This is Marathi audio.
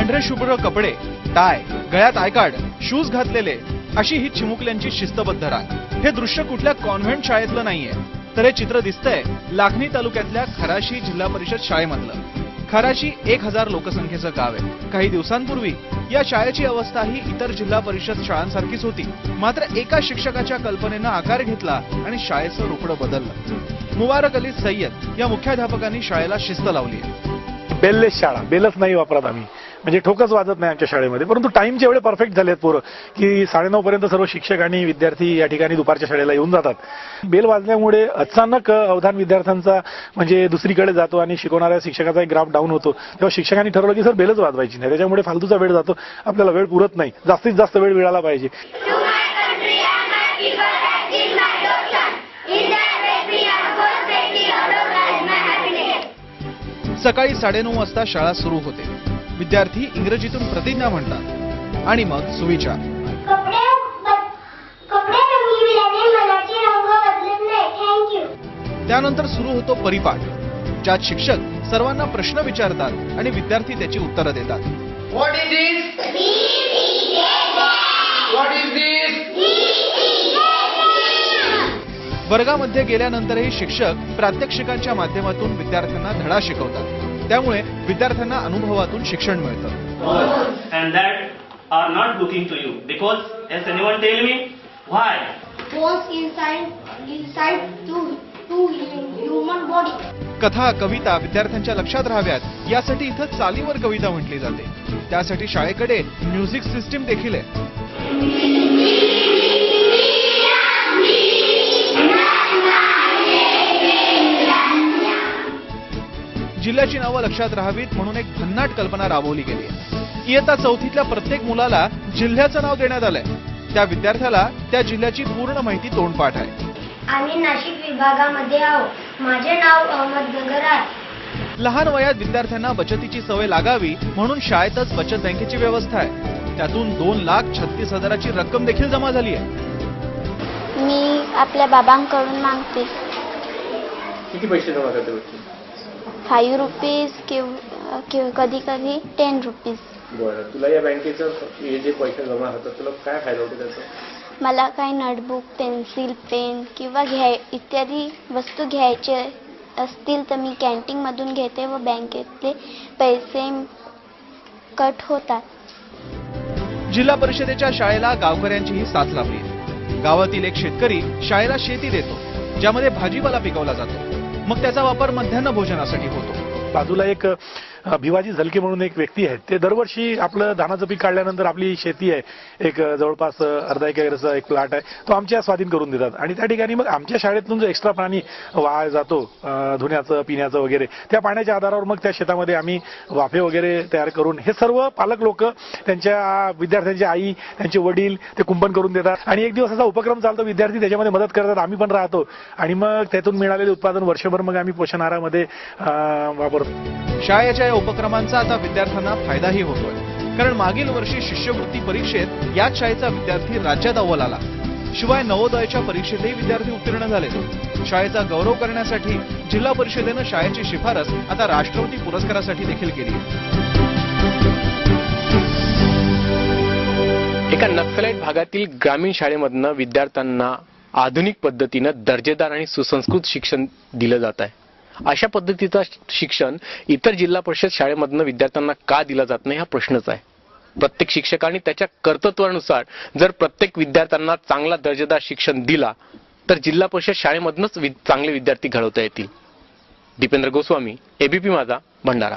पांढरे शुभ्र कपडे, टाय, गळ्यात आय कार्ड, शूज घातलेले अशी ही चिमुकल्यांची शिस्तबद्ध रांग। हे दृश्य कुठल्या कॉन्व्हेंट शाळेतलं नाहीये, तर हे चित्र दिसतंय लाखनी तालुक्यातल्या खराशी जिल्हा परिषद शाळेमधलं। खराशी 1000 लोकसंख्येचं गाव आहे। काही दिवसांपूर्वी या शाळेची अवस्था ही इतर जिल्हा परिषद शाळांसारखीच होती, मात्र एका शिक्षकाच्या कल्पनेनं आकार घेतला आणि शाळेचं रूपडं बदललं। मुबारक अली सय्यद या मुख्याध्यापकांनी शाळेला शिस्त लावली आहे। बेललेस शाळा, बेलच नाही वापरत आम्ही, म्हणजे ठोकच वाजत नाही आमच्या शाळेमध्ये, परंतु टाइमचे एवढे परफेक्ट झालेत पोरं की 9:30 पर्यंत सर्व शिक्षक आणि विद्यार्थी या ठिकाणी दुपारच्या शाळेला येऊन जातात। बेल वाजल्यामुळे अचानक अवधान विद्यार्थ्यांचा म्हणजे दुसरीकडे जातो आणि शिकवणाऱ्या शिक्षकाचा एक ग्राफ डाऊन होतो। तेव्हा शिक्षकांनी ठरवलं की सर बेलच वाजवायची नाही, त्याच्यामुळे फालतूचा वेळ जातो, आपल्याला वेळ पुरत नाही, जास्तीत जास्त वेळ मिळाला पाहिजे। सकाळी 9:30 वाजता शाळा सुरू होते। विद्यार्थी इंग्रजीतून प्रतिज्ञा म्हणतात आणि मग सुविचार। त्यानंतर सुरू होतो परिपाठ, ज्यात शिक्षक सर्वांना प्रश्न विचारतात आणि विद्यार्थी त्याची उत्तरं देतात। What is this? What is this? वर्गामध्ये गेल्यानंतरही शिक्षक प्रात्यक्षिकांच्या माध्यमातून विद्यार्थ्यांना धडा शिकवतात, त्यामुळे विद्यार्थ्यांना अनुभवातून शिक्षण मिळतं। And that are not looking to you because as anyone tell me why? Bones inside to human body. कथा कविता विद्यार्थ्यांच्या लक्षात राहाव्यात यासाठी इथं चालीवर कविता म्हटली जाते। त्यासाठी शाळेकडे म्युझिक सिस्टीम देखील आहे। जिल्ह्याची नावं लक्षात राहावीत म्हणून एक भन्नाट कल्पना राबवली गेली आहे। इयत्ता 4थीतल्या प्रत्येक मुलाला जिल्ह्याचं नाव देण्यात आलंय। त्या विद्यार्थ्याला त्या जिल्ह्याची पूर्ण माहिती तोंडपाठ आहे। आम्ही नाशिक विभागामध्ये आहोत। माझे नाव अहमदनगर आहे। लहान वयात विद्यार्थ्यांना बचतीची सवय लागावी म्हणून शाळेतच बचत बँकेची व्यवस्था आहे। त्यातून 2,36,000ची रक्कम देखील जमा झाली आहे। मी आपल्या बाबांकडून मागते। किती पैसे जमा करते? 5 रुपीज किंवा कधी कधी 10 रुपीज। बरं, तुला या बँकेचं हे जे पैसे जमा होतात तुला काय फायदा होतो त्याचा? मला काही नोटबुक, पेन्सिल, पेन किंवा इत्यादी वस्तू घ्यायचे असतील तर मी कॅन्टीन मधून घेते व बँकेतले पैसे कट होतात। जिल्हा परिषदेच्या शाळेला गावकऱ्यांचीही साथ लाभली आहे। गावातील एक शेतकरी शाळेला शेती देतो, ज्यामध्ये भाजीपाला पिकवला जातो, मग त्याचा वापर मध्यान्ह भोजनासाठी होतो। बाजूला एक भिवाजी झलके म्हणून एक व्यक्ती आहेत, ते दरवर्षी आपलं धानाचं पीक काढल्यानंतर आपली शेती आहे, एक जवळपास अर्धा एकरचा एक प्लॉट आहे, तो आमच्या स्वाधीन करून देतात आणि त्या ठिकाणी मग आमच्या शाळेतून जो एक्स्ट्रा पाणी वाया जातो धुण्याचं पिण्याचं वगैरे, त्या पाण्याच्या आधारावर मग त्या शेतामध्ये आम्ही वाफे वगैरे तयार करून हे सर्व पालक लोक त्यांच्या विद्यार्थ्यांची आई त्यांचे वडील ते कुंपण करून देतात आणि एक दिवस असा उपक्रम चालतो, विद्यार्थी त्याच्यामध्ये मदत करतात, आम्ही पण राहतो आणि मग त्यातून मिळालेले उत्पादन वर्षभर मग आम्ही पोषण आहारामध्ये वापरतो। शाळेच्या या उपक्रमांचा आता विद्यार्थ्यांना फायदाही होतोय, कारण मागील वर्षी शिष्यवृत्ती परीक्षेत याच शाळेचा विद्यार्थी राज्यात अव्वल आला। शिवाय नवोदयाच्या परीक्षेतही विद्यार्थी उत्तीर्ण झाले। शाळेचा गौरव करण्यासाठी जिल्हा परिषदेनं शाळेची शिफारस आता राष्ट्रपती पुरस्कारासाठी देखील केली आहे। एका नक्सलाईट भागातील ग्रामीण शाळेमधनं विद्यार्थ्यांना आधुनिक पद्धतीनं दर्जेदार आणि सुसंस्कृत शिक्षण दिलं जात आहे। अशा पद्धतीचं शिक्षण इतर जिल्हा परिषद शाळेमधनं विद्यार्थ्यांना का दिलं जात नाही हा प्रश्नच आहे। प्रत्येक शिक्षकांनी त्याच्या कर्तृत्वानुसार जर प्रत्येक विद्यार्थ्यांना चांगला दर्जेदार शिक्षण दिला तर जिल्हा परिषद शाळेमधूनच चांगले विद्यार्थी घडवता येतील। दीपेंद्र गोस्वामी, एबीपी माझा, भंडारा।